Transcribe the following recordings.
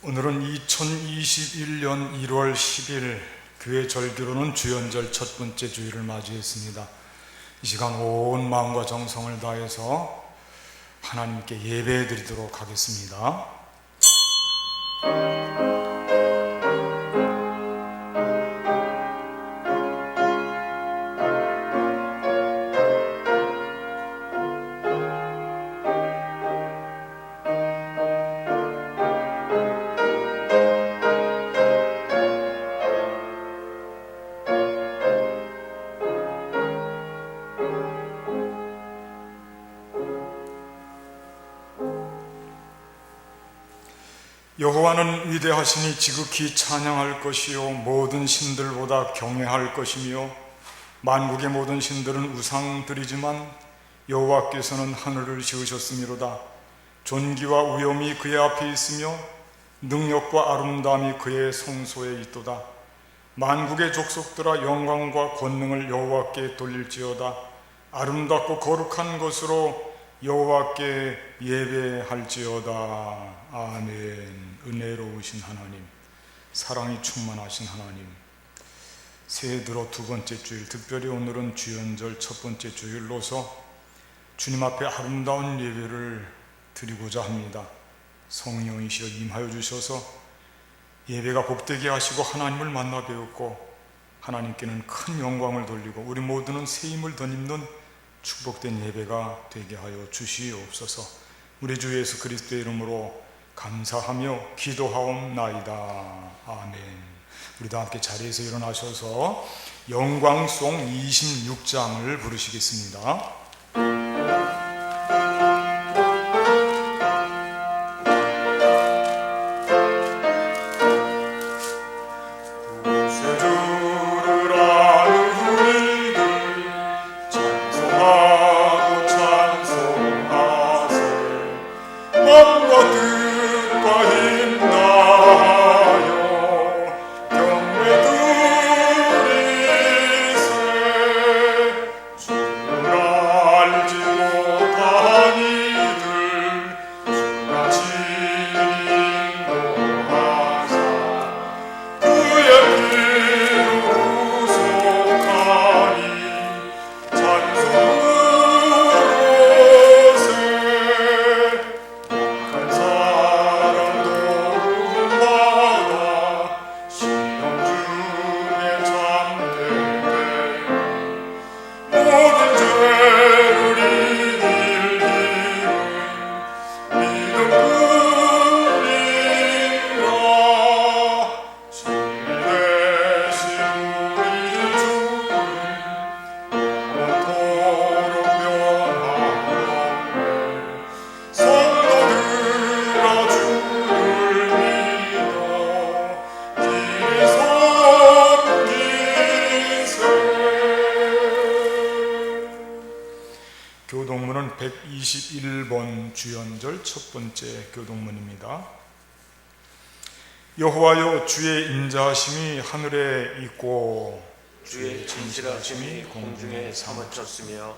오늘은 2021년 1월 10일 교회 절기로는 주연절 첫 번째 주일을 맞이했습니다. 이 시간 온 마음과 정성을 다해서 하나님께 예배 드리도록 하겠습니다. 여호와는 위대하시니 지극히 찬양할 것이요 모든 신들보다 경외할 것이며 만국의 모든 신들은 우상들이지만 여호와께서는 하늘을 지으셨음이로다. 존귀와 위엄이 그의 앞에 있으며 능력과 아름다움이 그의 성소에 있도다. 만국의 족속들아 영광과 권능을 여호와께 돌릴지어다. 아름답고 거룩한 것으로 여호와께 예배할지어다. 아멘. 은혜로우신 하나님, 사랑이 충만하신 하나님, 새해 들어 두 번째 주일, 특별히 오늘은 주연절 첫 번째 주일로서 주님 앞에 아름다운 예배를 드리고자 합니다. 성령이시여 임하여 주셔서 예배가 복되게 하시고 하나님을 만나 배웠고 하나님께는 큰 영광을 돌리고 우리 모두는 새 힘을 덧입는 축복된 예배가 되게 하여 주시옵소서. 우리 주 예수 그리스도의 이름으로 감사하며 기도하옵나이다. 아멘. 우리도 함께 자리에서 일어나셔서 영광송 26장을 부르시겠습니다. 교동문은 121번 주연절 첫 번째 교동문입니다. 여호와여, 주의 인자하심이 하늘에 있고 주의 진실하심이 공중에 사무쳤으며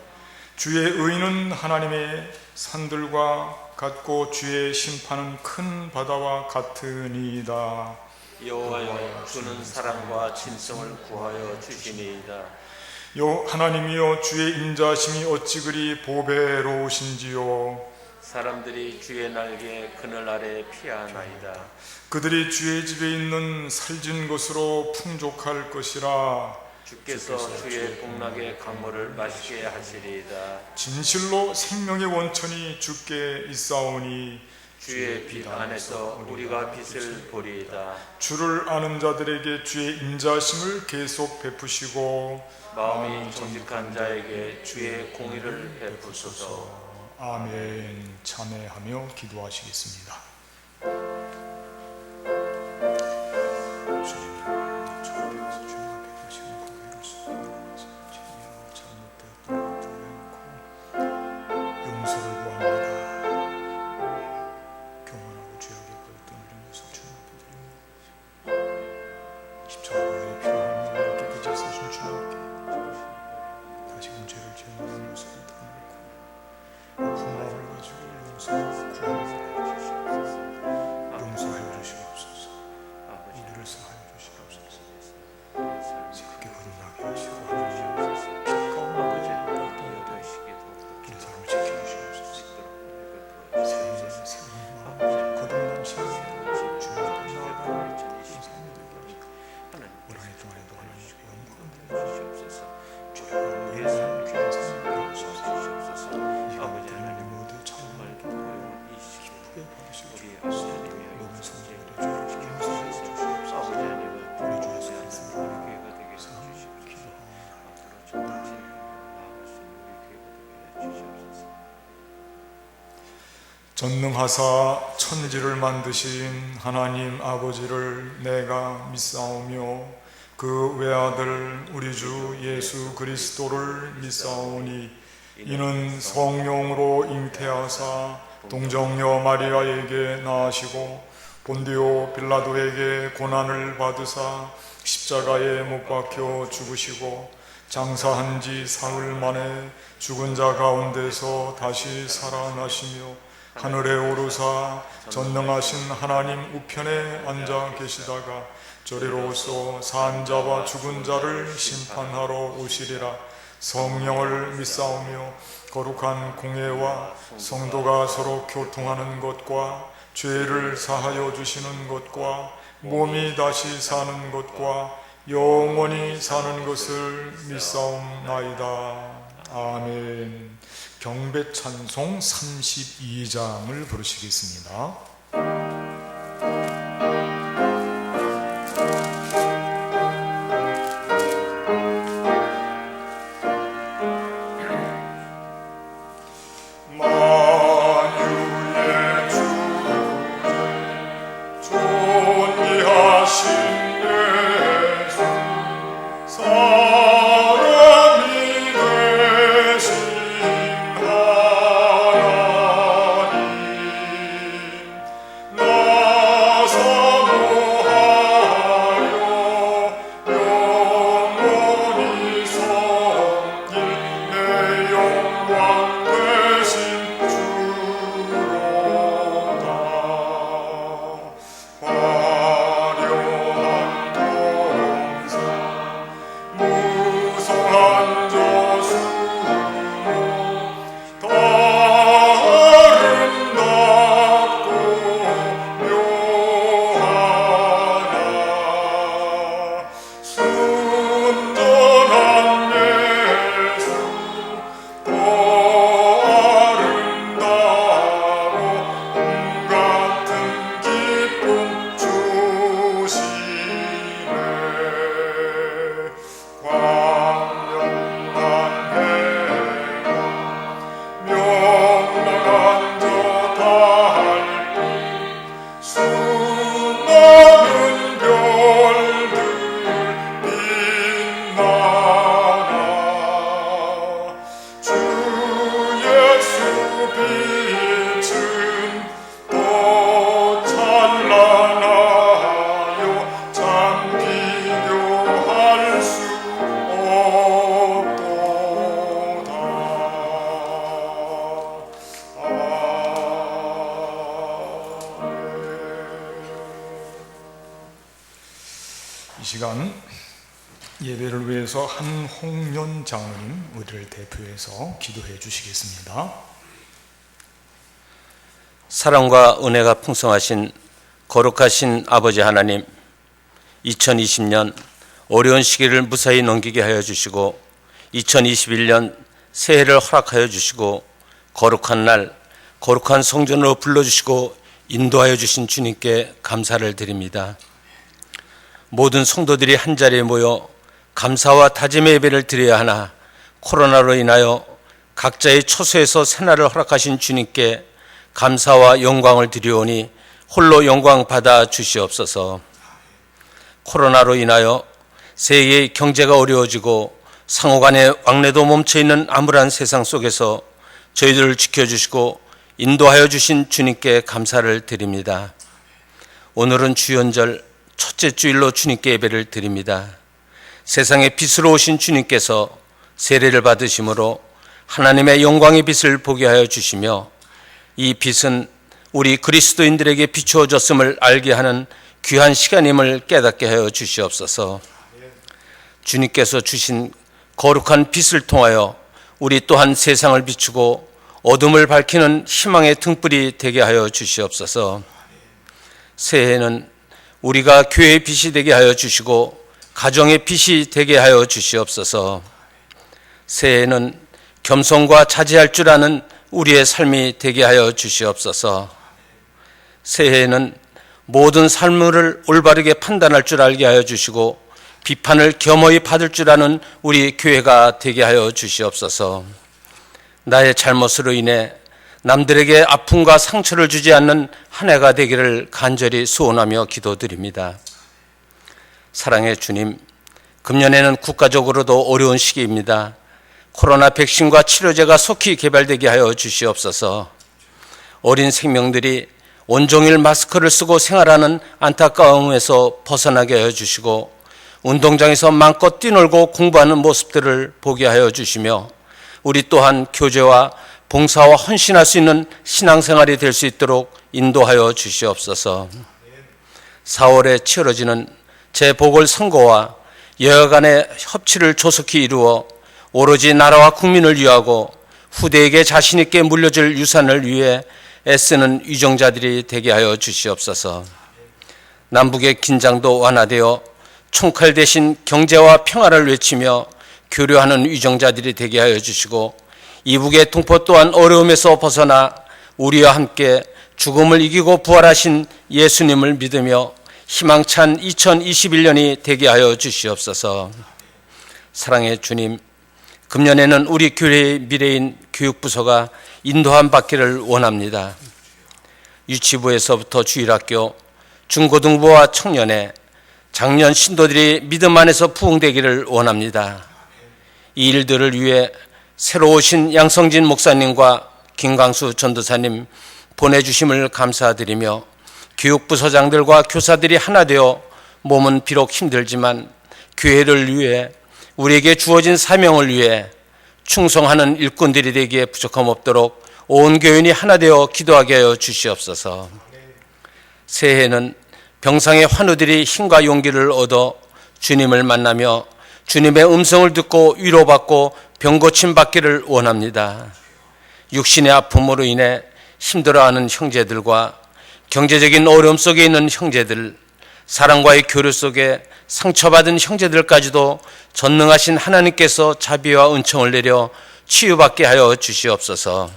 주의 의는 하나님의 산들과 같고 주의 심판은 큰 바다와 같으니이다. 여호와여, 주는 사랑과 진성을 구하여 주시니이다. 하나님이여, 주의 인자하심이 어찌 그리 보배로우신지요. 사람들이 주의 날개 그늘 아래 피하나이다. 그들이 주의 집에 있는 살진 것으로 풍족할 것이라. 주께서 주의 복락의 강물을 마시게 하시리이다. 진실로 생명의 원천이 주께 있사오니 주의 빛 안에서 우리가 빛을 보리이다. 주를 아는 자들에게 주의 인자하심을 계속 베푸시고 마음이 정직한 자에게 주의 공의를 베푸소서. 아멘. 참회하며 기도하시겠습니다. 아픈 마음을 가지고 용서 구원을 해주시옵소서. 전능하사 천지를 만드신 하나님 아버지를 내가 믿사오며 그 외아들 우리 주 예수 그리스도를 믿사오니 이는 성령으로 잉태하사 동정녀 마리아에게 낳으시고 본디오 빌라도에게 고난을 받으사 십자가에 못 박혀 죽으시고 장사한 지 사흘 만에 죽은 자 가운데서 다시 살아나시며 하늘에 오르사 전능하신 하나님 우편에 앉아 계시다가 저리로서 산 자와 죽은 자를 심판하러 오시리라. 성령을 믿사오며 거룩한 공예와 성도가 서로 교통하는 것과 죄를 사하여 주시는 것과 몸이 다시 사는 것과 영원히 사는 것을 믿사옵나이다. 아멘. 경배 찬송 32장을 부르시겠습니다. 이 시간 예배를 위해서 한홍련 장로님 우리를 대표해서 기도해 주시겠습니다. 사랑과 은혜가 풍성하신 거룩하신 아버지 하나님, 2020년 어려운 시기를 무사히 넘기게 하여 주시고 2021년 새해를 허락하여 주시고 거룩한 날 거룩한 성전으로 불러주시고 인도하여 주신 주님께 감사를 드립니다. 모든 성도들이 한자리에 모여 감사와 다짐의 예배를 드려야 하나 코로나로 인하여 각자의 처소에서 새날을 허락하신 주님께 감사와 영광을 드리오니 홀로 영광 받아 주시옵소서. 코로나로 인하여 세계의 경제가 어려워지고 상호간의 왕래도 멈춰있는 암울한 세상 속에서 저희들을 지켜주시고 인도하여 주신 주님께 감사를 드립니다. 오늘은 주연절 첫째 주일로 주님께 예배를 드립니다. 세상의 빛으로 오신 주님께서 세례를 받으심으로 하나님의 영광의 빛을 보게 하여 주시며 이 빛은 우리 그리스도인들에게 비추어졌음을 알게 하는 귀한 시간임을 깨닫게 하여 주시옵소서. 주님께서 주신 거룩한 빛을 통하여 우리 또한 세상을 비추고 어둠을 밝히는 희망의 등불이 되게 하여 주시옵소서. 새해에는 우리가 교회의 빛이 되게 하여 주시고 가정의 빛이 되게 하여 주시옵소서. 새해에는 겸손과 자제할 줄 아는 우리의 삶이 되게 하여 주시옵소서. 새해에는 모든 삶을 올바르게 판단할 줄 알게 하여 주시고 비판을 겸허히 받을 줄 아는 우리 교회가 되게 하여 주시옵소서. 나의 잘못으로 인해 남들에게 아픔과 상처를 주지 않는 한 해가 되기를 간절히 소원하며 기도드립니다. 사랑의 주님, 금년에는 국가적으로도 어려운 시기입니다. 코로나 백신과 치료제가 속히 개발되게 하여 주시옵소서. 어린 생명들이 온종일 마스크를 쓰고 생활하는 안타까움에서 벗어나게 하여 주시고, 운동장에서 마음껏 뛰놀고 공부하는 모습들을 보게 하여 주시며, 우리 또한 교제와 봉사와 헌신할 수 있는 신앙생활이 될 수 있도록 인도하여 주시옵소서. 4월에 치러지는 재보궐선거와 여야간의 협치를 조속히 이루어 오로지 나라와 국민을 위하고 후대에게 자신 있게 물려줄 유산을 위해 애쓰는 위정자들이 되게 하여 주시옵소서. 남북의 긴장도 완화되어 총칼 대신 경제와 평화를 외치며 교류하는 위정자들이 되게 하여 주시고, 이북의 동포 또한 어려움에서 벗어나 우리와 함께 죽음을 이기고 부활하신 예수님을 믿으며 희망찬 2021년이 되게 하여 주시옵소서. 사랑의 주님, 금년에는 우리 교회의 미래인 교육부서가 인도함 받기를 원합니다. 유치부에서부터 주일학교, 중고등부와 청년회, 장년 신도들이 믿음 안에서 부흥되기를 원합니다. 이 일들을 위해 새로 오신 양성진 목사님과 김광수 전도사님 보내주심을 감사드리며, 교육부서장들과 교사들이 하나 되어 몸은 비록 힘들지만 교회를 위해, 우리에게 주어진 사명을 위해 충성하는 일꾼들이 되기에 부족함 없도록 온 교인이 하나 되어 기도하게 하여 주시옵소서. 새해에는 병상의 환우들이 힘과 용기를 얻어 주님을 만나며 주님의 음성을 듣고 위로받고 병고침 받기를 원합니다. 육신의 아픔으로 인해 힘들어하는 형제들과 경제적인 어려움 속에 있는 형제들, 사랑과의 교류 속에 상처받은 형제들까지도 전능하신 하나님께서 자비와 은총을 내려 치유받게 하여 주시옵소서.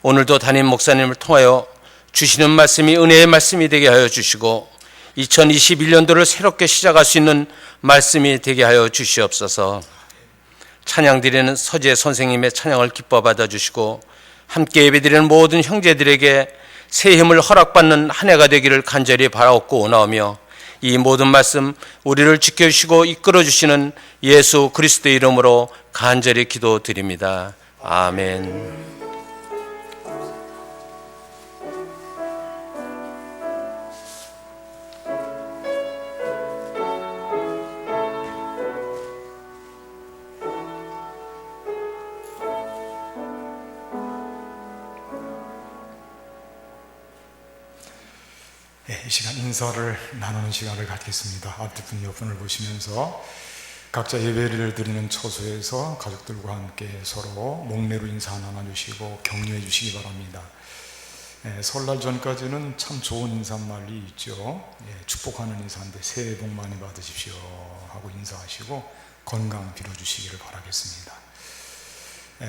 오늘도 담임 목사님을 통하여 주시는 말씀이 은혜의 말씀이 되게 하여 주시고, 2021년도를 새롭게 시작할 수 있는 말씀이 되게 하여 주시옵소서. 찬양 드리는 서재 선생님의 찬양을 기뻐 받아주시고, 함께 예배드리는 모든 형제들에게 새 힘을 허락받는 한 해가 되기를 간절히 바라옵고 원하오며, 이 모든 말씀 우리를 지켜주시고 이끌어주시는 예수 그리스도의 이름으로 간절히 기도드립니다. 아멘. 이 시간 인사를 나누는 시간을 갖겠습니다. 앞뒤분 옆분을 보시면서 각자 예배를 드리는 처소에서 가족들과 함께 서로 목례로 인사 나눠주시고 격려해 주시기 바랍니다. 설날 전까지는 참 좋은 인사말이 있죠. 축복하는 인사인데 새해 복 많이 받으십시오 하고 인사하시고 건강 빌어주시기를 바라겠습니다.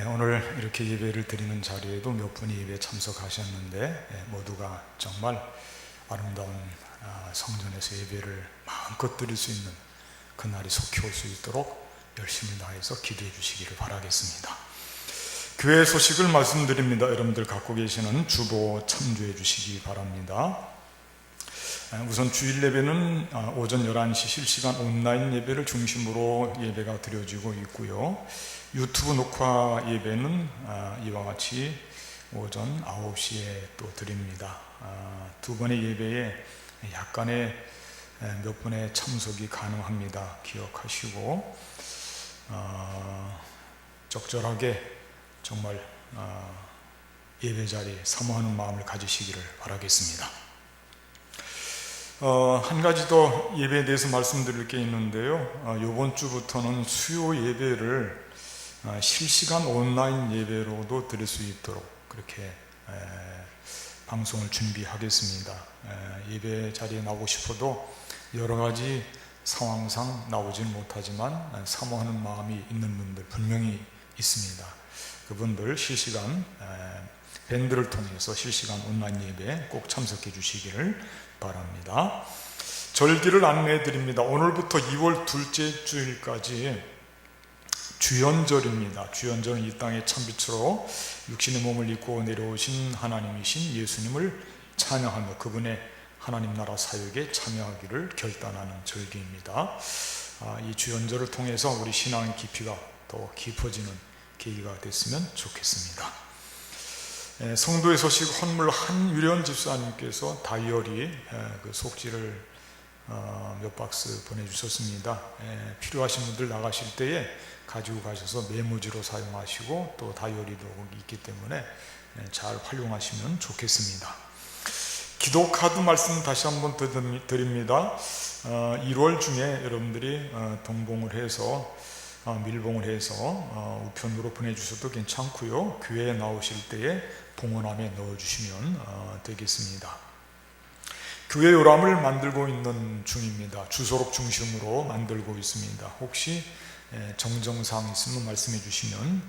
오늘 이렇게 예배를 드리는 자리에도 몇 분이 예배에 참석하셨는데 모두가 정말 아름다운 성전에서 예배를 마음껏 드릴 수 있는 그날이 속히 올 수 있도록 열심히 다해서 기도해 주시기를 바라겠습니다. 교회 소식을 말씀드립니다. 여러분들 갖고 계시는 주보 참조해 주시기 바랍니다. 우선 주일 예배는 오전 11시 실시간 온라인 예배를 중심으로 예배가 드려지고 있고요. 유튜브 녹화 예배는 이와 같이 오전 9시에 또 드립니다. 두 번의 예배에 약간의 몇 분의 참석이 가능합니다. 기억하시고 적절하게 정말 예배 자리에 사모하는 마음을 가지시기를 바라겠습니다. 한 가지 더 예배에 대해서 말씀드릴 게 있는데요. 이번 주부터는 수요 예배를 실시간 온라인 예배로도 드릴 수 있도록 그렇게 방송을 준비하겠습니다. 예배 자리에 나오고 싶어도 여러 가지 상황상 나오지는 못하지만 사모하는 마음이 있는 분들 분명히 있습니다. 그분들 실시간 밴드를 통해서 실시간 온라인 예배에 꼭 참석해 주시기를 바랍니다. 절기를 안내해 드립니다. 오늘부터 2월 둘째 주일까지 주연절입니다. 주연절은 이 땅의 참빛으로 육신의 몸을 입고 내려오신 하나님이신 예수님을 찬양하며 그분의 하나님 나라 사역에 참여하기를 결단하는 절기입니다. 이 주연절을 통해서 우리 신앙의 깊이가 더 깊어지는 계기가 됐으면 좋겠습니다. 성도의 소식 헌물 한유련 집사님께서 다이어리 그 속지를 몇 박스 보내주셨습니다. 필요하신 분들 나가실 때에 가지고 가셔서 메모지로 사용하시고 또 다이어리도 있기 때문에 잘 활용하시면 좋겠습니다. 기도 카드 말씀 다시 한번 드립니다. 1월 중에 여러분들이 동봉을 해서 밀봉을 해서 우편으로 보내주셔도 괜찮고요. 교회에 나오실 때에 봉헌함에 넣어주시면 되겠습니다. 교회 요람을 만들고 있는 중입니다. 주소록 중심으로 만들고 있습니다. 혹시 정정사항 있으면 말씀해 주시면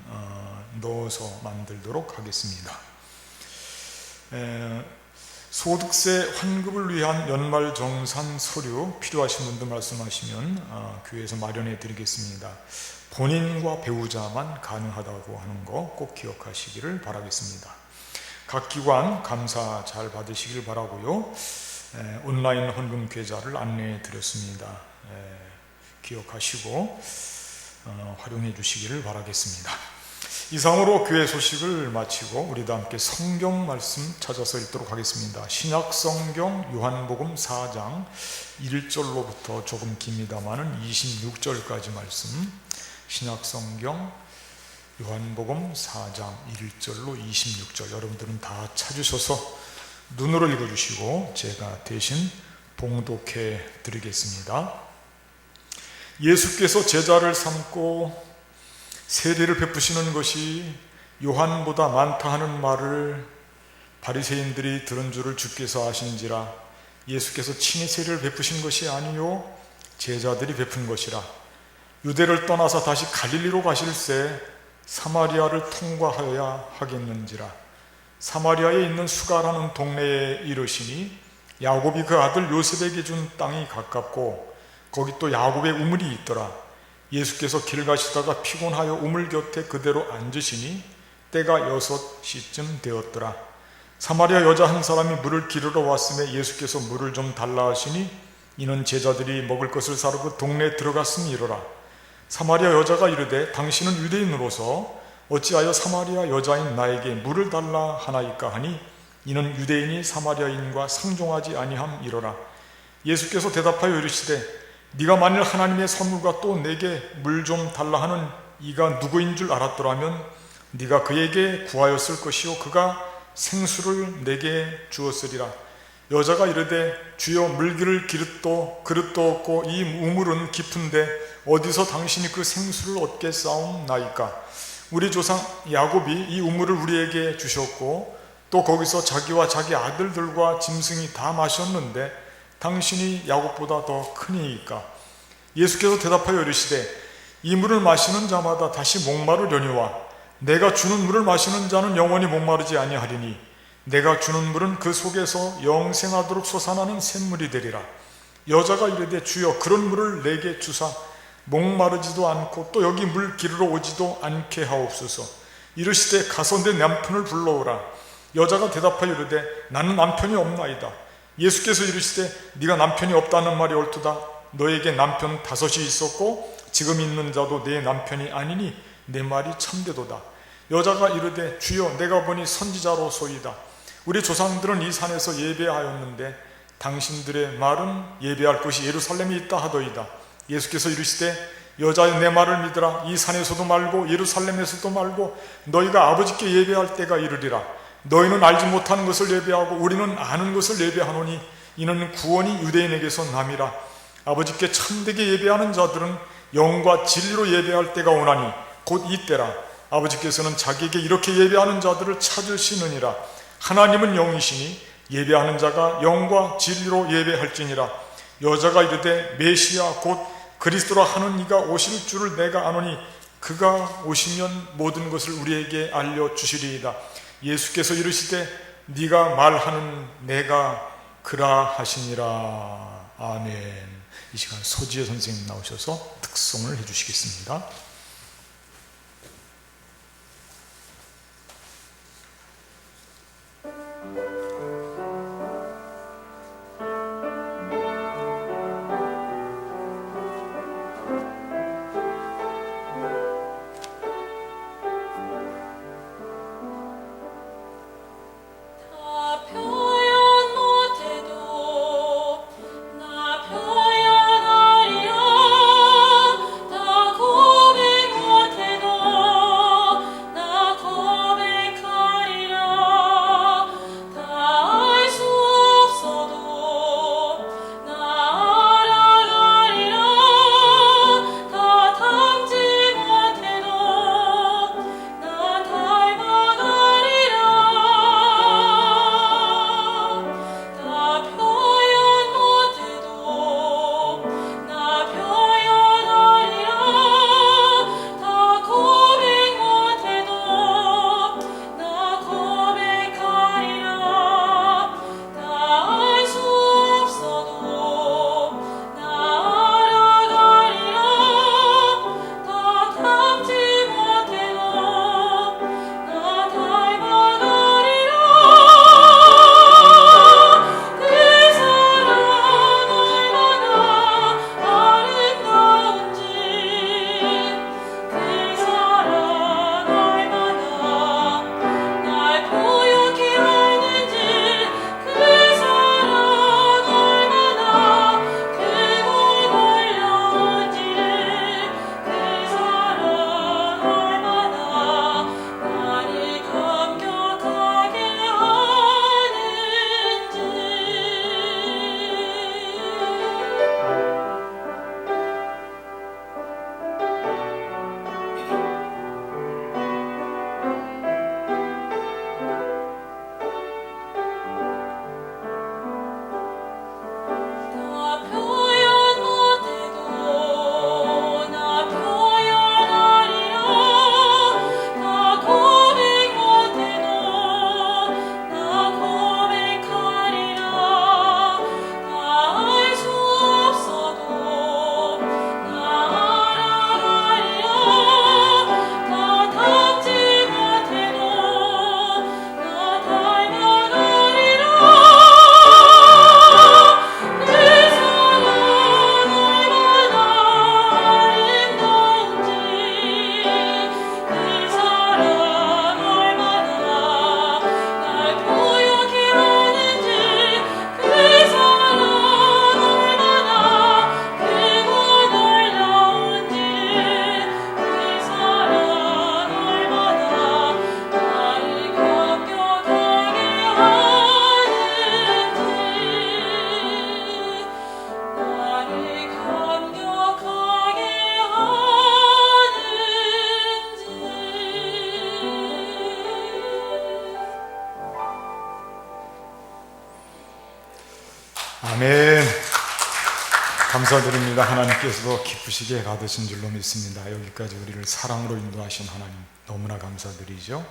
넣어서 만들도록 하겠습니다. 소득세 환급을 위한 연말정산 서류 필요하신 분들 말씀하시면 교회에서 마련해 드리겠습니다. 본인과 배우자만 가능하다고 하는 거 꼭 기억하시기를 바라겠습니다. 각 기관 감사 잘 받으시길 바라고요. 온라인 헌금 계좌를 안내해 드렸습니다. 기억하시고 활용해 주시기를 바라겠습니다. 이상으로 교회 소식을 마치고 우리도 함께 성경 말씀 찾아서 읽도록 하겠습니다. 신약 성경 요한복음 4장 1절로부터 조금 깁니다만은 26절까지 말씀, 신약 성경 요한복음 4장 1절로 26절 여러분들은 다 찾으셔서 눈으로 읽어주시고 제가 대신 봉독해 드리겠습니다. 예수께서 제자를 삼고 세례를 베푸시는 것이 요한보다 많다 하는 말을 바리새인들이 들은 줄을 주께서 아신지라. 예수께서 친히 세례를 베푸신 것이 아니요 제자들이 베푼 것이라. 유대를 떠나서 다시 갈릴리로 가실새 사마리아를 통과하여야 하겠는지라. 사마리아에 있는 수가라는 동네에 이르시니 야곱이 그 아들 요셉에게 준 땅이 가깝고 거기 또 야곱의 우물이 있더라. 예수께서 길 가시다가 피곤하여 우물 곁에 그대로 앉으시니 때가 6시쯤 되었더라. 사마리아 여자 한 사람이 물을 기르러 왔음에 예수께서 물을 좀 달라 하시니 이는 제자들이 먹을 것을 사러 그 동네에 들어갔음이로라. 사마리아 여자가 이르되 당신은 유대인으로서 어찌하여 사마리아 여자인 나에게 물을 달라 하나이까 하니 이는 유대인이 사마리아인과 상종하지 아니함이로라. 예수께서 대답하여 이르시되 네가 만일 하나님의 선물과 또 내게 물 좀 달라 하는 이가 누구인 줄 알았더라면 네가 그에게 구하였을 것이요 그가 생수를 내게 주었으리라. 여자가 이르되 주여 물기를 그릇도 없고 이 우물은 깊은데 어디서 당신이 그 생수를 얻겠사옵나이까. 우리 조상 야곱이 이 우물을 우리에게 주셨고 또 거기서 자기와 자기 아들들과 짐승이 다 마셨는데 당신이 야곱보다 더 크니이까. 예수께서 대답하여 이르시되 이 물을 마시는 자마다 다시 목마르려니와 내가 주는 물을 마시는 자는 영원히 목마르지 아니하리니 내가 주는 물은 그 속에서 영생하도록 솟아나는 샘물이 되리라. 여자가 이르되 주여 그런 물을 내게 주사 목마르지도 않고 또 여기 물 기르러 오지도 않게 하옵소서. 이르시되 가서 내 남편을 불러오라. 여자가 대답하여 이르되 나는 남편이 없나이다. 예수께서 이르시되 네가 남편이 없다는 말이 옳도다. 너에게 남편 5이 있었고 지금 있는 자도 내 남편이 아니니 내 말이 참되도다. 여자가 이르되 주여 내가 보니 선지자로소이다. 우리 조상들은 이 산에서 예배하였는데 당신들의 말은 예배할 곳이 예루살렘에 있다 하더이다. 예수께서 이르시되 여자여 내 말을 믿으라. 이 산에서도 말고 예루살렘에서도 말고 너희가 아버지께 예배할 때가 이르리라. 너희는 알지 못하는 것을 예배하고 우리는 아는 것을 예배하노니 이는 구원이 유대인에게서 남이라. 아버지께 참되게 예배하는 자들은 영과 진리로 예배할 때가 오나니 곧 이때라. 아버지께서는 자기에게 이렇게 예배하는 자들을 찾으시느니라. 하나님은 영이시니 예배하는 자가 영과 진리로 예배할지니라. 여자가 이르되 메시아 곧 그리스도라 하는 이가 오실 줄을 내가 아노니 그가 오시면 모든 것을 우리에게 알려주시리이다. 예수께서 이르시되 네가 말하는 내가 그라 하시니라. 아멘. 이 시간 소지혜 선생님 나오셔서 특송을 해주시겠습니다. 감사드립니다. 하나님께서도 기쁘시게 받으신 줄로 믿습니다. 여기까지 우리를 사랑으로 인도하신 하나님 너무나 감사드리죠.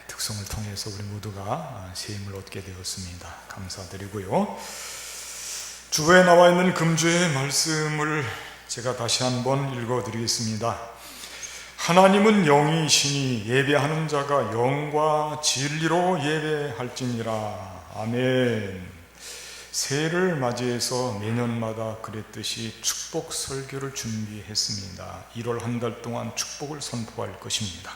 특성을 통해서 우리 모두가 새 힘을 얻게 되었습니다. 감사드리고요. 주보에 나와 있는 금주의 말씀을 제가 다시 한번 읽어드리겠습니다. 하나님은 영이시니 예배하는 자가 영과 진리로 예배할지니라. 아멘. 새해를 맞이해서 매년마다 그랬듯이 축복 설교를 준비했습니다. 1월 한 달 동안 축복을 선포할 것입니다.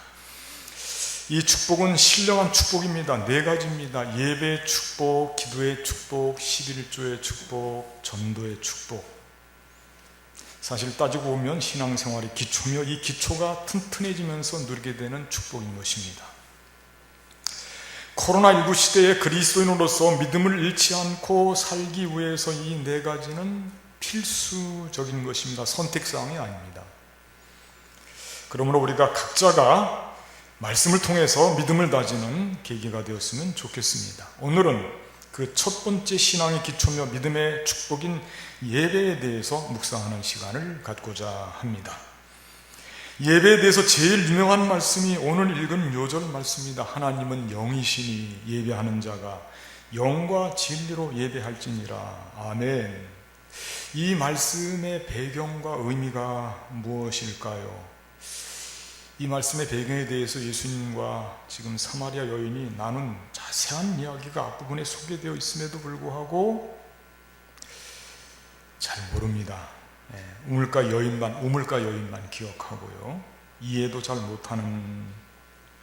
이 축복은 신령한 축복입니다. 4가지입니다. 예배의 축복, 기도의 축복, 11조의 축복, 전도의 축복. 사실 따지고 보면 신앙생활의 기초며 이 기초가 튼튼해지면서 누리게 되는 축복인 것입니다. 코로나19 시대에 그리스도인으로서 믿음을 잃지 않고 살기 위해서 이 4가지는 필수적인 것입니다. 선택사항이 아닙니다. 그러므로 우리가 각자가 말씀을 통해서 믿음을 다지는 계기가 되었으면 좋겠습니다. 오늘은 그 첫 번째 신앙의 기초며 믿음의 축복인 예배에 대해서 묵상하는 시간을 갖고자 합니다. 예배에 대해서 제일 유명한 말씀이 오늘 읽은 요절 말씀입니다. 하나님은 영이시니 예배하는 자가 영과 진리로 예배할지니라. 아멘. 이 말씀의 배경과 의미가 무엇일까요? 이 말씀의 배경에 대해서 예수님과 지금 사마리아 여인이 나눈 자세한 이야기가 앞부분에 소개되어 있음에도 불구하고 잘 모릅니다. 우물가 여인만 기억하고요. 이해도 잘 못하는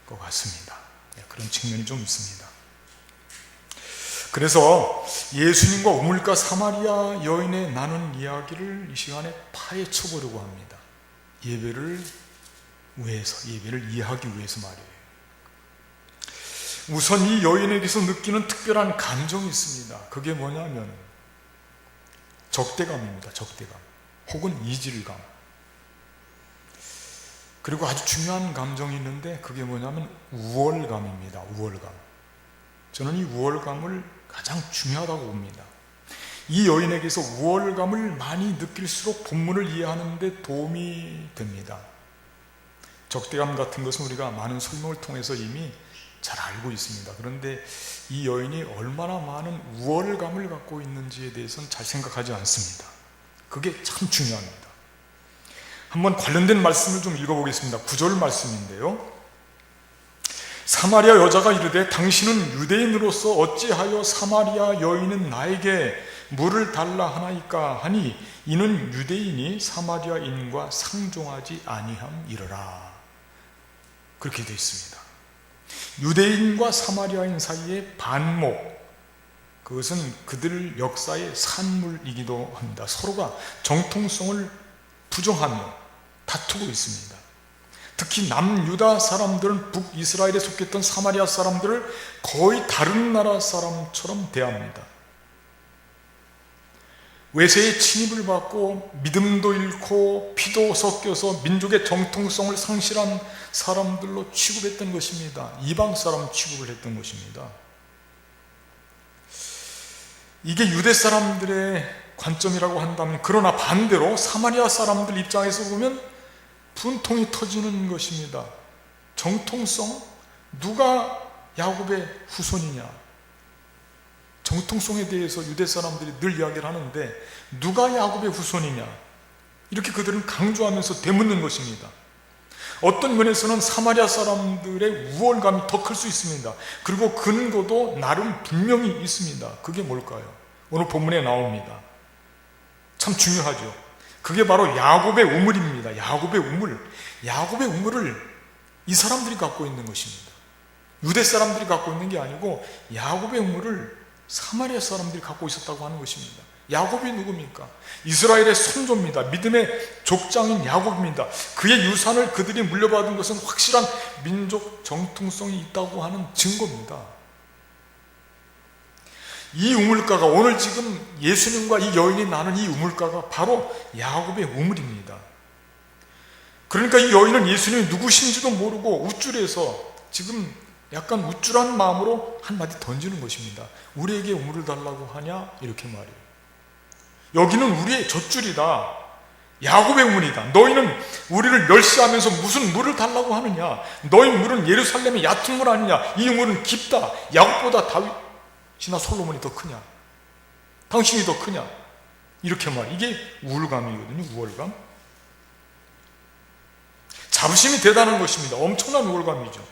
것 같습니다. 그런 측면이 좀 있습니다. 그래서 예수님과 우물가 사마리아 여인의 나눈 이야기를 이 시간에 파헤쳐 보려고 합니다. 예배를 이해하기 위해서 말이에요. 우선 이 여인에게서 느끼는 특별한 감정이 있습니다. 그게 뭐냐면 적대감입니다. 적대감 혹은 이질감. 그리고 아주 중요한 감정이 있는데 그게 뭐냐면 우월감입니다. 우월감. 저는 이 우월감을 가장 중요하다고 봅니다. 이 여인에게서 우월감을 많이 느낄수록 본문을 이해하는 데 도움이 됩니다. 적대감 같은 것은 우리가 많은 설명을 통해서 이미 잘 알고 있습니다. 그런데 이 여인이 얼마나 많은 우월감을 갖고 있는지에 대해서는 잘 생각하지 않습니다. 그게 참 중요합니다. 한번 관련된 말씀을 좀 읽어보겠습니다. 9절 말씀인데요. 사마리아 여자가 이르되 당신은 유대인으로서 어찌하여 사마리아 여인은 나에게 물을 달라 하나이까 하니 이는 유대인이 사마리아인과 상종하지 아니함이러라. 그렇게 되어 있습니다. 유대인과 사마리아인 사이의 반목, 그것은 그들 역사의 산물이기도 합니다. 서로가 정통성을 부정하며 다투고 있습니다. 특히 남유다 사람들은 북이스라엘에 속했던 사마리아 사람들을 거의 다른 나라 사람처럼 대합니다. 외세의 침입을 받고 믿음도 잃고 피도 섞여서 민족의 정통성을 상실한 사람들로 취급했던 것입니다. 이방 사람 취급을 했던 것입니다. 이게 유대 사람들의 관점이라고 한다면, 그러나 반대로 사마리아 사람들 입장에서 보면 분통이 터지는 것입니다. 정통성? 누가 야곱의 후손이냐? 정통성에 대해서 유대 사람들이 늘 이야기를 하는데 누가 야곱의 후손이냐? 이렇게 그들은 강조하면서 되묻는 것입니다. 어떤 면에서는 사마리아 사람들의 우월감이 더 클 수 있습니다. 그리고 근거도 나름 분명히 있습니다. 그게 뭘까요? 오늘 본문에 나옵니다. 참 중요하죠. 그게 바로 야곱의 우물입니다. 야곱의 우물. 야곱의 우물을 이 사람들이 갖고 있는 것입니다. 유대 사람들이 갖고 있는 게 아니고 야곱의 우물을 사마리아 사람들이 갖고 있었다고 하는 것입니다. 야곱이 누굽니까? 이스라엘의 선조입니다. 믿음의 족장인 야곱입니다. 그의 유산을 그들이 물려받은 것은 확실한 민족 정통성이 있다고 하는 증거입니다. 이 우물가가, 오늘 지금 예수님과 이 여인이 나눈 이 우물가가 바로 야곱의 우물입니다. 그러니까 이 여인은 예수님이 누구신지도 모르고 우쭐해서 지금 약간 우쭐한 마음으로 한마디 던지는 것입니다. 우리에게 우물을 달라고 하냐? 이렇게 말이에요. 여기는 우리의 젖줄이다. 야곱의 문이다. 너희는 우리를 멸시하면서 무슨 물을 달라고 하느냐? 너희 물은 예루살렘의 얕은 물 아니냐? 이 물은 깊다. 야곱보다 다윗이나 솔로몬이 더 크냐? 당신이 더 크냐? 이렇게 말. 이게 우월감이거든요. 우월감. 자부심이 대단한 것입니다. 엄청난 우월감이죠.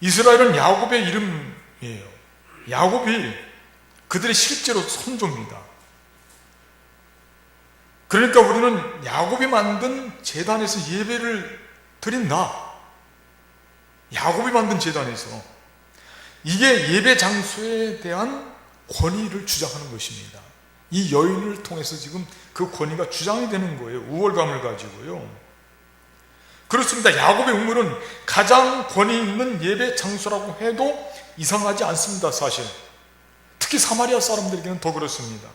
이스라엘은 야곱의 이름이에요. 야곱이 그들의 실제로 선조입니다. 그러니까 우리는 야곱이 만든 제단에서 예배를 드린다. 야곱이 만든 제단에서. 이게 예배 장소에 대한 권위를 주장하는 것입니다. 이 여인을 통해서 지금 그 권위가 주장이 되는 거예요. 우월감을 가지고요. 그렇습니다. 야곱의 우물은 가장 권위 있는 예배 장소라고 해도 이상하지 않습니다. 사실. 특히 사마리아 사람들에게는 더 그렇습니다.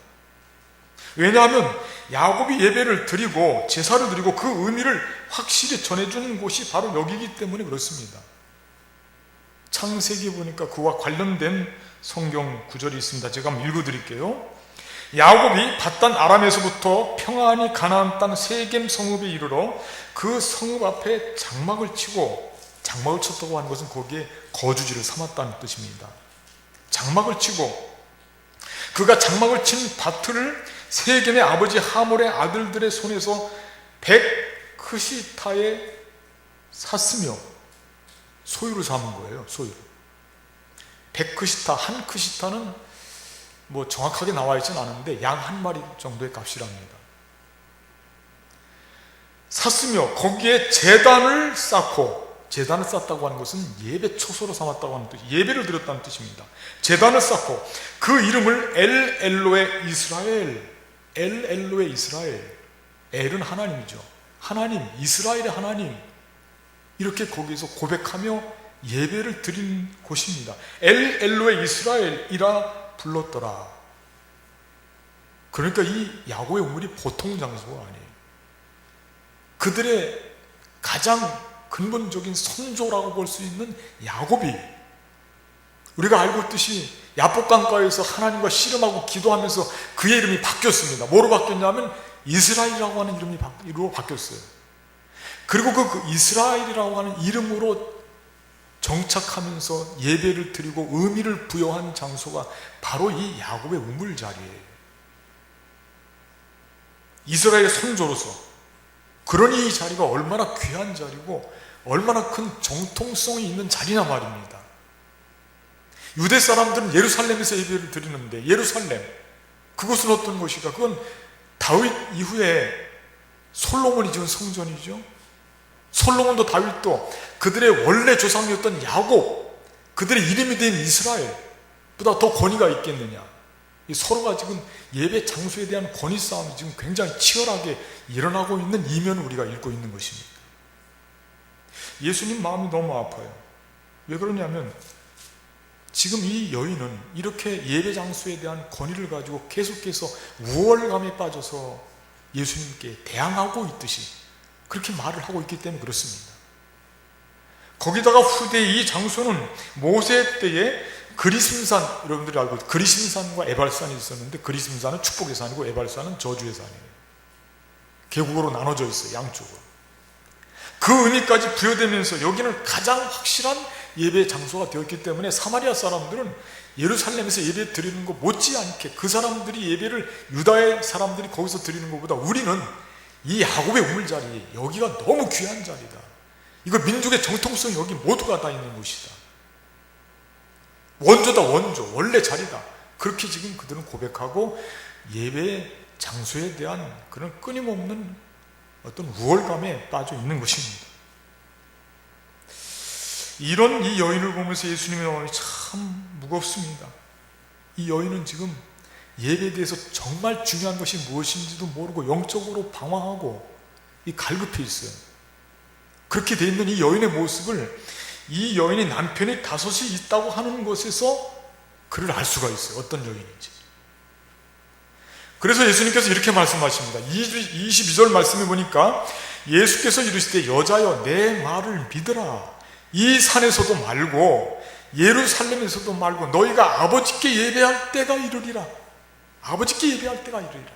왜냐하면 야곱이 예배를 드리고 제사를 드리고 그 의미를 확실히 전해주는 곳이 바로 여기이기 때문에 그렇습니다. 창세기 보니까 그와 관련된 성경 구절이 있습니다. 제가 한번 읽어드릴게요. 야곱이 밧단 아람에서부터 평안히 가나안 땅 세겜 성읍에 이르러 그 성읍 앞에 장막을 치고, 장막을 쳤다고 하는 것은 거기에 거주지를 삼았다는 뜻입니다. 장막을 치고, 그가 장막을 친 밭을 세겜의 아버지 하몰의 아들들의 손에서 100크시타에 샀으며 소유를 삼은 거예요. 소유를. 100크시타, 한 크시타는 뭐 정확하게 나와 있지는 않은데 양 한 마리 정도의 값이랍니다. 샀으며 거기에 제단을 쌓고, 제단을 쌓았다고 하는 것은 예배 초소로 삼았다고 하는 뜻, 예배를 드렸다는 뜻입니다. 제단을 쌓고 그 이름을 엘 엘로의 이스라엘, 엘 엘로의 이스라엘, 엘은 하나님이죠. 하나님, 이스라엘의 하나님, 이렇게 거기에서 고백하며 예배를 드린 곳입니다. 엘 엘로의 이스라엘이라 불렀더라. 그러니까 이 야곱의 우물이 보통 장소가 아니에요. 그들의 가장 근본적인 선조라고 볼 수 있는 야곱이, 우리가 알고 있듯이 야복 강가에서 하나님과 씨름하고 기도하면서 그의 이름이 바뀌었습니다. 뭐로 바뀌었냐면 이스라엘이라고 하는 이름으로 바뀌었어요. 그리고 그 이스라엘이라고 하는 이름으로 정착하면서 예배를 드리고 의미를 부여한 장소가 바로 이 야곱의 우물 자리예요. 이스라엘의 선조로서. 그러니 이 자리가 얼마나 귀한 자리고 얼마나 큰 정통성이 있는 자리냐 말입니다. 유대 사람들은 예루살렘에서 예배를 드리는데, 예루살렘, 그것은 어떤 곳일까? 그건 다윗 이후에 솔로몬이 지은 성전이죠. 솔로몬도 다윗도 그들의 원래 조상이었던 야곱, 그들의 이름이 된 이스라엘보다 더 권위가 있겠느냐. 서로가 지금 예배 장소에 대한 권위 싸움이 지금 굉장히 치열하게 일어나고 있는 이면을 우리가 읽고 있는 것입니다. 예수님 마음이 너무 아파요. 왜 그러냐면 지금 이 여인은 이렇게 예배 장소에 대한 권위를 가지고 계속해서 우월감에 빠져서 예수님께 대항하고 있듯이 그렇게 말을 하고 있기 때문에 그렇습니다. 거기다가 후대 이 장소는 모세 때에 그리심산, 여러분들이 알고 있죠. 그리심산과 에발산이 있었는데 그리심산은 축복의 산이고 에발산은 저주의 산이에요. 계곡으로 나눠져 있어요. 양쪽으로. 그 의미까지 부여되면서 여기는 가장 확실한 예배 장소가 되었기 때문에 사마리아 사람들은 예루살렘에서 예배 드리는 것 못지않게 그 사람들이 예배를, 유다의 사람들이 거기서 드리는 것보다 우리는 이 야곱의 우물 자리, 여기가 너무 귀한 자리다. 이거 민족의 정통성이 여기 모두가 다 있는 곳이다. 원조다, 원조, 원래 자리다. 그렇게 지금 그들은 고백하고 예배 장소에 대한 그런 끊임없는 어떤 우월감에 빠져 있는 것입니다. 이런 이 여인을 보면서 예수님의 마음이 참 무겁습니다. 이 여인은 지금 예배에 대해서 정말 중요한 것이 무엇인지도 모르고 영적으로 방황하고 갈급해 있어요. 그렇게 돼 있는 이 여인의 모습을, 이 여인이 남편이 다섯이 있다고 하는 것에서 그를 알 수가 있어요. 어떤 여인인지. 그래서 예수님께서 이렇게 말씀하십니다. 22절 말씀해 보니까 예수께서 이르시되 여자여 내 말을 믿으라. 이 산에서도 말고 예루살렘에서도 말고 너희가 아버지께 예배할 때가 이르리라. 아버지께 예배할 때가 이르리라.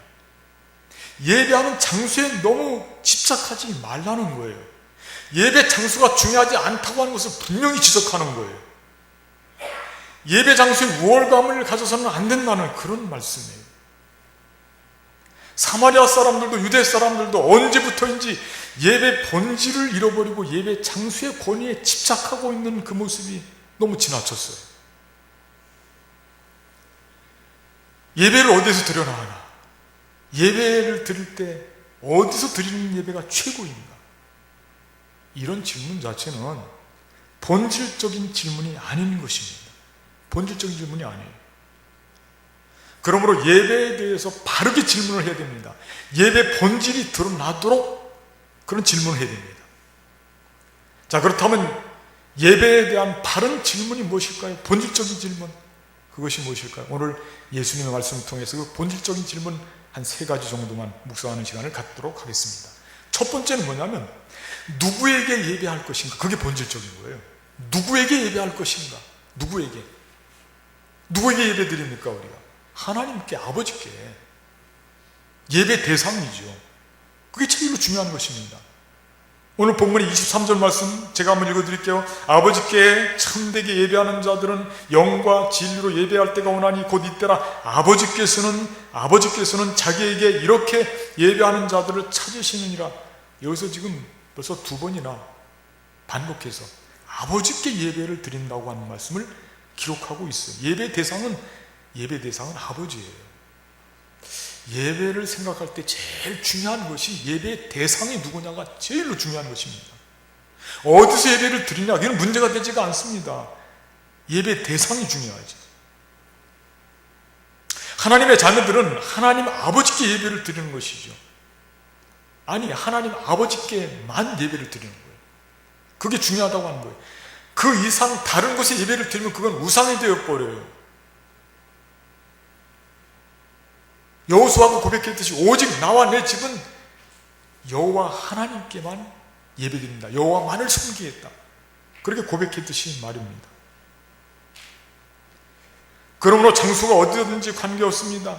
예배하는 장소에 너무 집착하지 말라는 거예요. 예배 장소가 중요하지 않다고 하는 것을 분명히 지적하는 거예요. 예배 장소에 우월감을 가져서는 안 된다는 그런 말씀이에요. 사마리아 사람들도 유대 사람들도 언제부터인지 예배 본질을 잃어버리고 예배 장소의 권위에 집착하고 있는 그 모습이 너무 지나쳤어요. 예배를 어디서 드려나가나? 예배를 드릴 때 어디서 드리는 예배가 최고인가? 이런 질문 자체는 본질적인 질문이 아닌 것입니다. 본질적인 질문이 아니에요. 그러므로 예배에 대해서 바르게 질문을 해야 됩니다. 예배 본질이 드러나도록 그런 질문을 해야 됩니다. 자, 그렇다면 예배에 대한 바른 질문이 무엇일까요? 본질적인 질문. 그것이 무엇일까요? 오늘 예수님의 말씀을 통해서 그 본질적인 질문 한 3가지 정도만 묵상하는 시간을 갖도록 하겠습니다. 첫 번째는 뭐냐면 누구에게 예배할 것인가? 그게 본질적인 거예요. 누구에게 예배할 것인가? 누구에게 예배 드립니까 우리가? 하나님께, 아버지께. 예배 대상이죠. 그게 제일로 중요한 것입니다. 오늘 본문의 23절 말씀 제가 한번 읽어드릴게요. 아버지께 참되게 예배하는 자들은 영과 진리로 예배할 때가 오나니 곧 이때라. 아버지께서는 자기에게 이렇게 예배하는 자들을 찾으시느니라. 여기서 지금 벌써 2번이나 반복해서 아버지께 예배를 드린다고 하는 말씀을 기록하고 있어요. 예배 대상은 아버지예요. 예배를 생각할 때 제일 중요한 것이 예배 대상이 누구냐가 제일로 중요한 것입니다. 어디서 예배를 드리냐, 이건 문제가 되지가 않습니다. 예배 대상이 중요하지. 하나님의 자녀들은 하나님 아버지께 예배를 드리는 것이죠. 아니, 하나님 아버지께만 예배를 드리는 거예요. 그게 중요하다고 하는 거예요. 그 이상 다른 곳에 예배를 드리면 그건 우상이 되어버려요. 여호수아가 고백했듯이 오직 나와 내 집은 여호와 하나님께만 예배드립니다. 여호와만을 섬기겠다. 그렇게 고백했듯이 말입니다. 그러므로 장소가 어디든지 관계없습니다.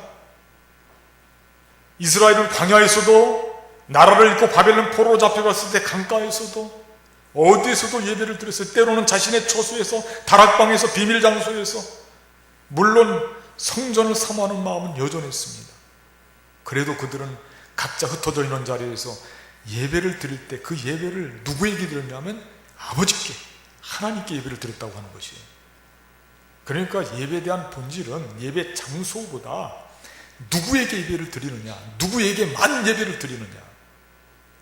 이스라엘은 광야에서도, 나라를 잃고 바벨론 포로로 잡혀갔을 때 강가에서도, 어디에서도 예배를 드렸어요. 때로는 자신의 처소에서, 다락방에서, 비밀 장소에서. 물론 성전을 사모하는 마음은 여전했습니다. 그래도 그들은 각자 흩어져 있는 자리에서 예배를 드릴 때 그 예배를 누구에게 드렸냐면 아버지께, 하나님께 예배를 드렸다고 하는 것이에요. 그러니까 예배에 대한 본질은 예배 장소보다 누구에게 예배를 드리느냐, 누구에게만 예배를 드리느냐.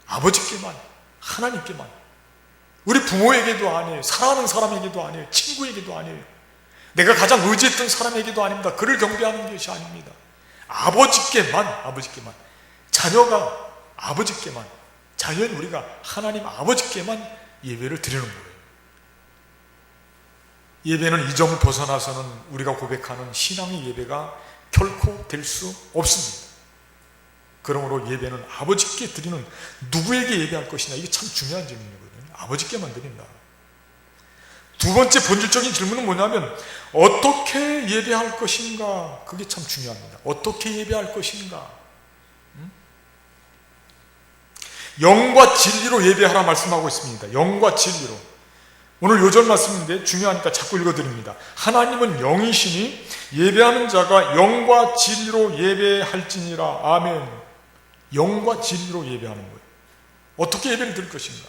아버지께만, 하나님께만. 우리 부모에게도 아니에요. 사랑하는 사람에게도 아니에요. 친구에게도 아니에요. 내가 가장 의지했던 사람에게도 아닙니다. 그를 경배하는 것이 아닙니다. 아버지께만. 자녀가 아버지께만, 자녀인 우리가 하나님 아버지께만 예배를 드리는 거예요. 예배는 이 점을 벗어나서는 우리가 고백하는 신앙의 예배가 결코 될 수 없습니다. 그러므로 예배는 아버지께 드리는, 누구에게 예배할 것이냐, 이게 참 중요한 질문이거든요. 아버지께만 드린다. 2번째 본질적인 질문은 뭐냐면 어떻게 예배할 것인가. 그게 참 중요합니다. 어떻게 예배할 것인가. 영과 진리로 예배하라 말씀하고 있습니다. 영과 진리로. 오늘 요절 말씀인데 중요하니까 자꾸 읽어드립니다. 하나님은 영이시니 예배하는 자가 영과 진리로 예배할지니라. 아멘. 영과 진리로 예배하는 거예요. 어떻게 예배를 드릴 것인가.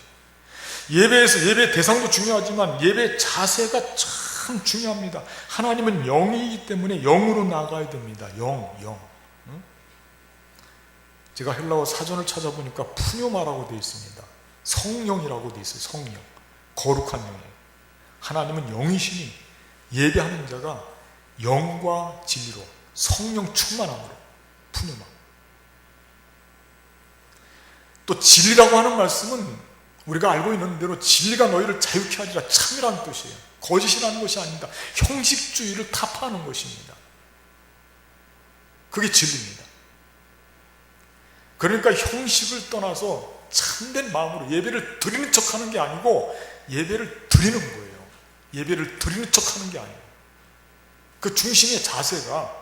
예배에서 예배 대상도 중요하지만 예배 자세가 참 중요합니다. 하나님은 영이기 때문에 영으로 나가야 됩니다. 영. 제가 헬라어 사전을 찾아보니까 푸뇨마라고 되어 있습니다. 성령이라고 되어 있어요. 성령. 거룩한 영이에요. 하나님은 영이시니 예배하는 자가 영과 진리로, 성령 충만함으로, 푸뇨마. 또 진리라고 하는 말씀은 우리가 알고 있는 대로 진리가 너희를 자유케 하리라, 참이라는 뜻이에요. 거짓이라는 것이 아닙니다. 형식주의를 타파하는 것입니다. 그게 진리입니다. 그러니까 형식을 떠나서 참된 마음으로 예배를 드리는 척하는 게 아니고 예배를 드리는 거예요. 예배를 드리는 척하는 게 아니에요. 그 중심의 자세가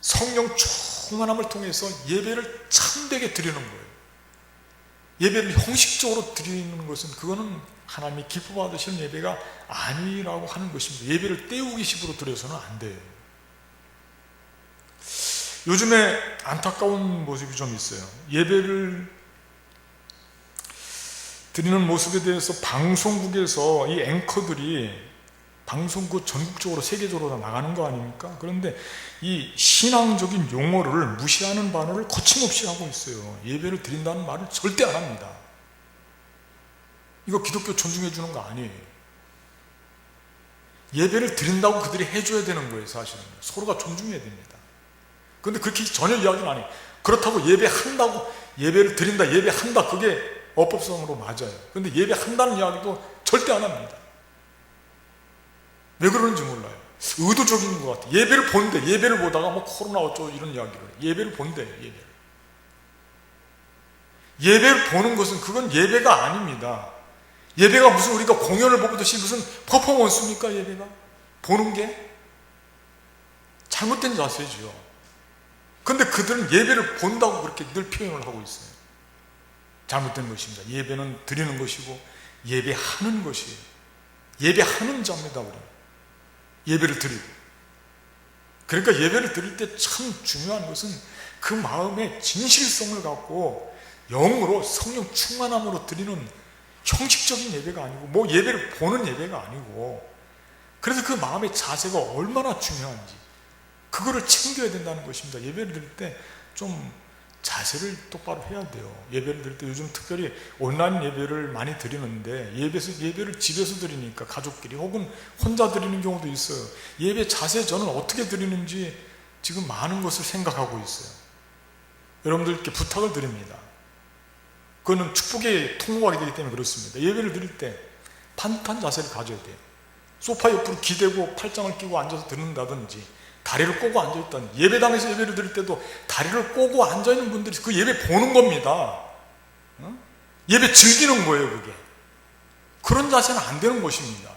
성령 충만함을 통해서 예배를 참되게 드리는 거예요. 예배를 형식적으로 드리는 것은 그거는 하나님이 기뻐받으시는 예배가 아니라고 하는 것입니다. 예배를 때우기식으로 드려서는 안 돼요. 요즘에 안타까운 모습이 좀 있어요. 예배를 드리는 모습에 대해서 방송국에서 이 앵커들이 방송국 전국적으로 세계적으로 다 나가는 거 아닙니까? 그런데 이 신앙적인 용어를 무시하는 반응을 거침없이 하고 있어요. 예배를 드린다는 말을 절대 안 합니다. 이거 기독교 존중해 주는 거 아니에요. 예배를 드린다고 그들이 해줘야 되는 거예요. 사실은 서로가 존중해야 됩니다. 그런데 그렇게 전혀 이야기는 안 해요. 그렇다고 예배한다고, 예배를 드린다, 예배한다, 그게 어법성으로 맞아요. 그런데 예배한다는 이야기도 절대 안 합니다. 왜 그러는지 몰라요. 의도적인 것 같아요. 예배를 본대. 예배를 보다가 뭐 코로나 어쩌고 이런 이야기를 해요. 예배를 본대. 예배를 보는 것은 그건 예배가 아닙니다. 예배가 무슨 우리가 공연을 보듯이 무슨 퍼포먼스입니까? 예배가 보는 게 잘못된 자세죠. 그런데 그들은 예배를 본다고 그렇게 늘 표현을 하고 있어요. 잘못된 것입니다. 예배는 드리는 것이고 예배하는 것이에요. 예배하는 자입니다. 우리 예배를 드리고, 그러니까 예배를 드릴 때 참 중요한 것은 그 마음의 진실성을 갖고 영으로 성령 충만함으로 드리는 형식적인 예배가 아니고 뭐 예배를 보는 예배가 아니고, 그래서 그 마음의 자세가 얼마나 중요한지 그거를 챙겨야 된다는 것입니다. 예배를 드릴 때 좀 자세를 똑바로 해야 돼요. 예배를 드릴 때 요즘 특별히 온라인 예배를 많이 드리는데 예배를 집에서 드리니까 가족끼리 혹은 혼자 드리는 경우도 있어요. 예배 자세 저는 어떻게 드리는지 지금 많은 것을 생각하고 있어요. 여러분들께 부탁을 드립니다. 그거는 축복의 통로가 되기 때문에 그렇습니다. 예배를 드릴 때 반듯한 자세를 가져야 돼요. 소파 옆으로 기대고 팔짱을 끼고 앉아서 듣는다든지 다리를 꼬고 앉아있다는, 예배당에서 예배를 드릴 때도 다리를 꼬고 앉아있는 분들이 그 예배 보는 겁니다. 예배 즐기는 거예요. 그게 그런 자세는 안 되는 것입니다.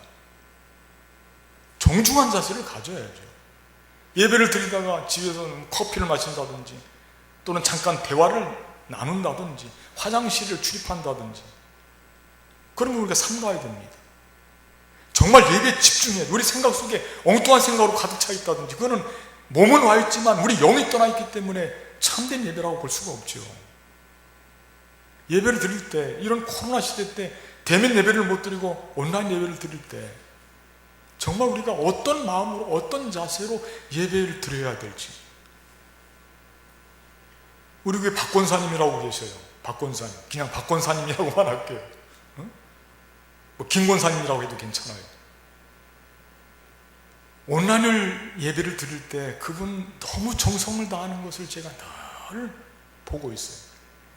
정중한 자세를 가져야죠. 예배를 드리다가 집에서 커피를 마신다든지 또는 잠깐 대화를 나눈다든지 화장실을 출입한다든지 그런 걸 우리가 삼가야 됩니다. 정말 예배에 집중해야 돼. 우리 생각 속에 엉뚱한 생각으로 가득 차 있다든지 그거는 몸은 와 있지만 우리 영이 떠나 있기 때문에 참된 예배라고 볼 수가 없죠. 예배를 드릴 때, 이런 코로나 시대 때 대면 예배를 못 드리고 온라인 예배를 드릴 때 정말 우리가 어떤 마음으로 어떤 자세로 예배를 드려야 될지. 우리 교회 박권사님이라고 계셔요. 박권사님, 그냥 박권사님이라고만 할게요. 뭐 김권사님이라고 해도 괜찮아요. 온라인을 예배를 드릴 때 그분 너무 정성을 다하는 것을 제가 늘 보고 있어요.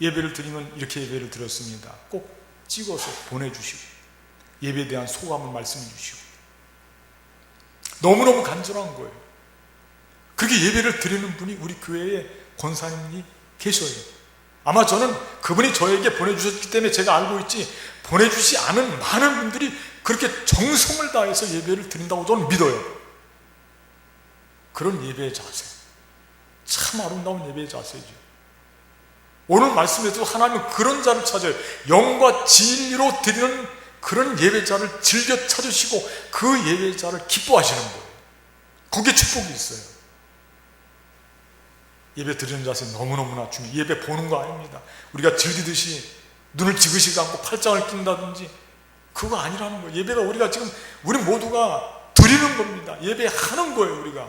예배를 드리면 이렇게 예배를 드렸습니다. 꼭 찍어서 보내주시고 예배에 대한 소감을 말씀해 주시고 너무너무 간절한 거예요. 그렇게 예배를 드리는 분이 우리 교회에 권사님이 계셔요. 아마 저는 그분이 저에게 보내주셨기 때문에 제가 알고 있지, 보내주지 않은 많은 분들이 그렇게 정성을 다해서 예배를 드린다고 저는 믿어요. 그런 예배의 자세, 참 아름다운 예배의 자세죠. 오늘 말씀에도 하나님은 그런 자를 찾아요. 영과 진리로 드리는 그런 예배자를 즐겨 찾으시고 그 예배자를 기뻐하시는 거예요. 거기에 축복이 있어요. 예배 드리는 자세 너무너무나 중요해요. 예배 보는 거 아닙니다. 우리가 즐기듯이 눈을 지그시 감고 팔짱을 낀다든지 그거 아니라는 거예요. 예배가 우리 모두가 드리는 겁니다. 예배하는 거예요. 우리가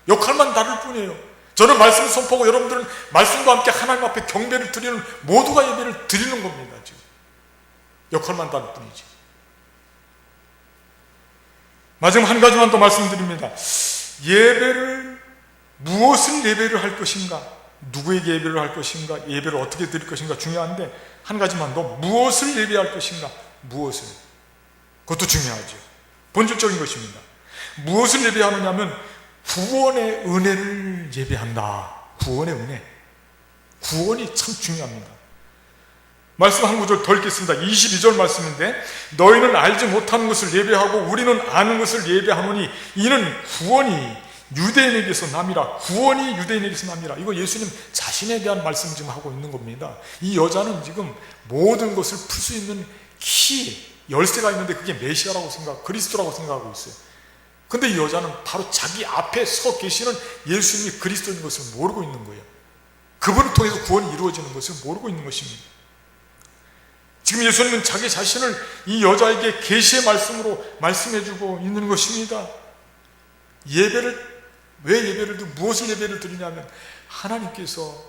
역할만 다를 뿐이에요. 저는 말씀을 선포하고 여러분들은 말씀과 함께 하나님 앞에 경배를 드리는, 모두가 예배를 드리는 겁니다. 지금 역할만 다를 뿐이지. 마지막 한 가지만 더 말씀드립니다. 무엇을 예배를 할 것인가, 누구에게 예배를 할 것인가, 예배를 어떻게 드릴 것인가 중요한데 한 가지만 더, 무엇을 예배할 것인가, 무엇을, 그것도 중요하죠. 본질적인 것입니다. 무엇을 예배하느냐면 구원의 은혜를 예배한다. 구원의 은혜, 구원이 참 중요합니다. 말씀 한 구절 더 읽겠습니다. 22절 말씀인데, 너희는 알지 못하는 것을 예배하고 우리는 아는 것을 예배하노니 이는 구원이 유대인에게서 남이라, 구원이 유대인에게서 남이라. 이거 예수님 자신에 대한 말씀 지금 하고 있는 겁니다. 이 여자는 지금 모든 것을 풀 수 있는 키, 열쇠가 있는데 그게 메시아라고 그리스도라고 생각하고 있어요. 근데 이 여자는 바로 자기 앞에 서 계시는 예수님이 그리스도인 것을 모르고 있는 거예요. 그분을 통해서 구원이 이루어지는 것을 모르고 있는 것입니다. 지금 예수님은 자기 자신을 이 여자에게 계시의 말씀으로 말씀해주고 있는 것입니다. 무엇을 예배를 드리냐면 하나님께서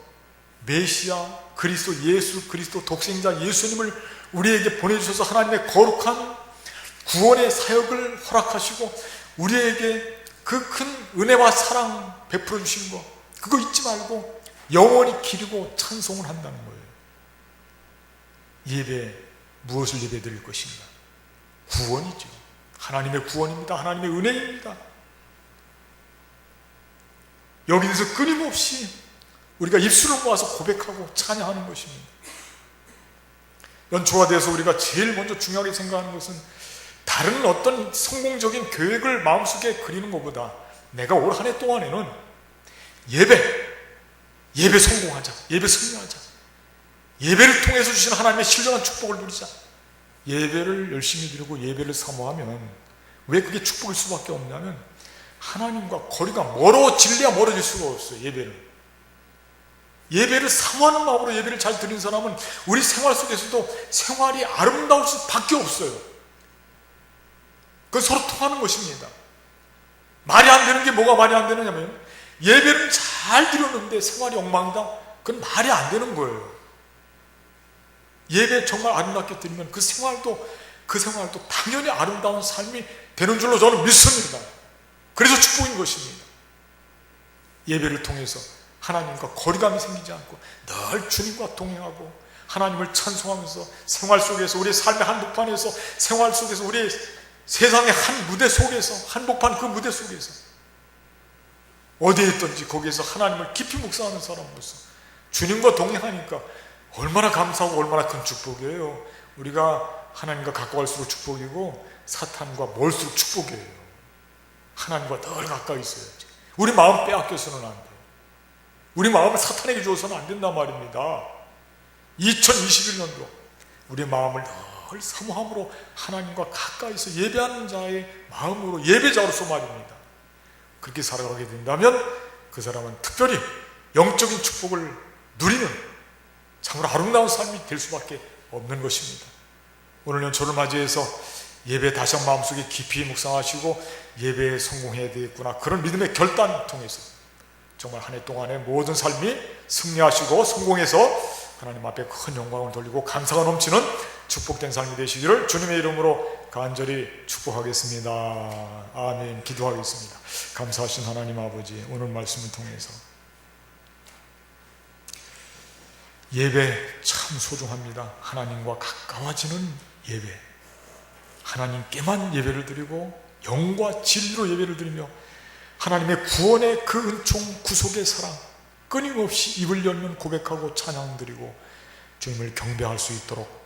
메시아 그리스도, 예수 그리스도 독생자 예수님을 우리에게 보내주셔서 하나님의 거룩한 구원의 사역을 허락하시고 우리에게 그 큰 은혜와 사랑 베풀어 주신 거, 그거 잊지 말고 영원히 기리고 찬송을 한다는 거예요. 예배, 무엇을 예배 드릴 것인가? 구원이죠. 하나님의 구원입니다. 하나님의 은혜입니다. 여기서 끊임없이 우리가 입술을 모아서 고백하고 찬양하는 것입니다. 연초가 돼서 우리가 제일 먼저 중요하게 생각하는 것은 다른 어떤 성공적인 계획을 마음속에 그리는 것보다 내가 올 한 해 동안에는 예배 성공하자, 예배 승리하자, 예배를 통해서 주신 하나님의 신령한 축복을 누리자. 예배를 열심히 드리고 예배를 사모하면 왜 그게 축복일 수밖에 없냐면 하나님과 거리가 멀어질래야 멀어질 수가 없어요. 예배를 사모하는 마음으로 예배를 잘 드리는 사람은 우리 생활 속에서도 생활이 아름다울 수밖에 없어요. 그건 서로 통하는 것입니다. 말이 안 되는 게 뭐가 말이 안 되느냐면 예배를 잘 드렸는데 생활이 엉망이다? 그건 말이 안 되는 거예요. 예배 정말 아름답게 드리면 그 생활도 당연히 아름다운 삶이 되는 줄로 저는 믿습니다. 그래서 축복인 것입니다. 예배를 통해서 하나님과 거리감이 생기지 않고 늘 주님과 동행하고 하나님을 찬송하면서 생활 속에서 우리의 삶의 한복판에서 생활 속에서 우리의 세상의 한 무대 속에서 한복판 그 무대 속에서 어디에 있든지 거기에서 하나님을 깊이 묵상하는 사람으로서 주님과 동행하니까 얼마나 감사하고 얼마나 큰 축복이에요. 우리가 하나님과 가까울수록 축복이고 사탄과 멀수록 축복이에요. 하나님과 늘 가까이 있어야지. 우리 마음 빼앗겨서는 안 돼요. 우리 마음을 사탄에게 주어서는 안 된단 말입니다. 2021년도 우리 마음을 늘 사모함으로 하나님과 가까이서 예배하는 자의 마음으로 예배자로서 말입니다. 그렇게 살아가게 된다면 그 사람은 특별히 영적인 축복을 누리는 참으로 아름다운 삶이 될 수밖에 없는 것입니다. 오늘 연초를 맞이해서 예배 다시 한번 마음속에 깊이 묵상하시고 예배에 성공해야 되겠구나, 그런 믿음의 결단을 통해서 정말 한 해 동안의 모든 삶이 승리하시고 성공해서 하나님 앞에 큰 영광을 돌리고 감사가 넘치는 축복된 삶이 되시기를 주님의 이름으로 간절히 축복하겠습니다. 아멘. 기도하겠습니다. 감사하신 하나님 아버지, 오늘 말씀을 통해서 예배 참 소중합니다. 하나님과 가까워지는 예배, 하나님께만 예배를 드리고 영과 진리로 예배를 드리며 하나님의 구원의 그 은총 구속의 사랑 끊임없이 입을 열면 고백하고 찬양 드리고 주님을 경배할 수 있도록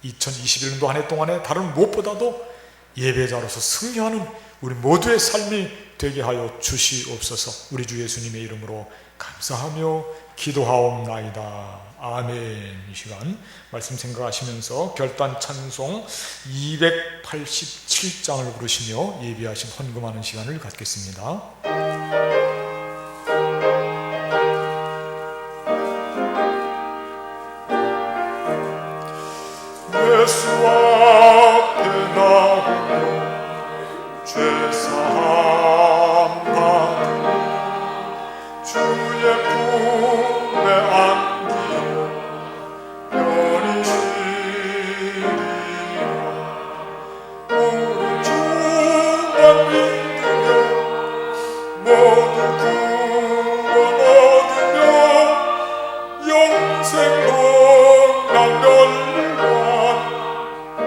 2021년도 한 해 동안에 다른 무엇보다도 예배자로서 승리하는 우리 모두의 삶이 되게 하여 주시옵소서. 우리 주 예수님의 이름으로 감사하며 기도하옵나이다. 아멘. 이 시간 말씀 생각하시면서 결단 찬송 287장을 부르시며 예비하신 헌금하는 시간을 갖겠습니다. 예수 앞에 나오며 죄사함 받으며 주의 품에 안기며 편히 쉬리라. 우리 주만 믿으며 모두 구원 얻으며 영생 건강 멸관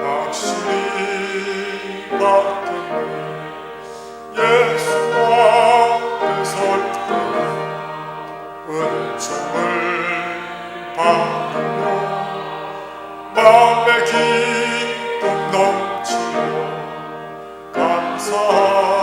확실히 받겠네. 예수 앞에 설 때 은총을 받으며 마음의 기쁨 넘치며 감사하리라.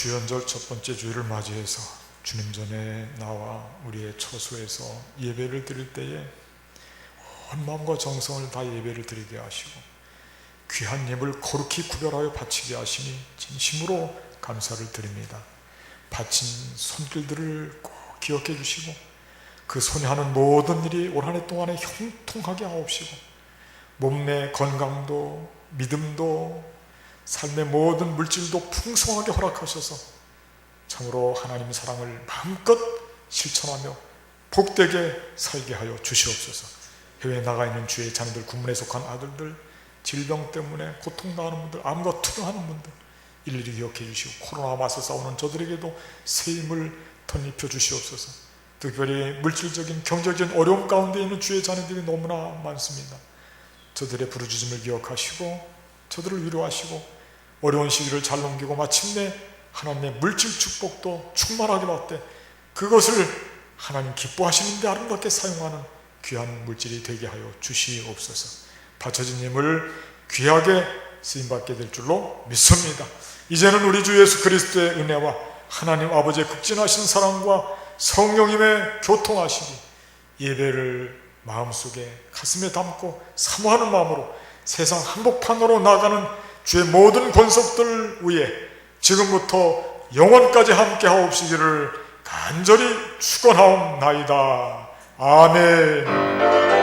주연절 첫 번째 주일을 맞이해서 주님 전에 나와 우리의 처소에서 예배를 드릴 때에 온 마음과 정성을 다 예배를 드리게 하시고 귀한 예물 거룩히 구별하여 바치게 하시니 진심으로 감사를 드립니다. 바친 손길들을 꼭 기억해 주시고 그 손이 하는 모든 일이 올 한 해 동안에 형통하게 하옵시고 몸내 건강도 믿음도 삶의 모든 물질도 풍성하게 허락하셔서 참으로 하나님 사랑을 마음껏 실천하며 복되게 살게 하여 주시옵소서. 해외에 나가 있는 주의 자녀들, 군문에 속한 아들들, 질병 때문에 고통당하는 분들, 암과 투병하는 분들 일일이 기억해 주시고 코로나와 맞서 싸우는 저들에게도 새 힘을 덧입혀 주시옵소서. 특별히 물질적인 경제적인 어려움 가운데 있는 주의 자녀들이 너무나 많습니다. 저들의 부르짖음을 기억하시고 저들을 위로하시고 어려운 시기를 잘 넘기고 마침내 하나님의 물질 축복도 충만하게 받되 그것을 하나님 기뻐하시는데 아름답게 사용하는 귀한 물질이 되게 하여 주시옵소서. 바쳐진 힘을 귀하게 쓰임받게 될 줄로 믿습니다. 이제는 우리 주 예수 그리스도의 은혜와 하나님 아버지의 극진하신 사랑과 성령님의 교통하시기 예배를 마음속에 가슴에 담고 사모하는 마음으로 세상 한복판으로 나가는 주의 모든 권속들 위에 지금부터 영원까지 함께 하옵시기를 간절히 축원하옵나이다. 아멘.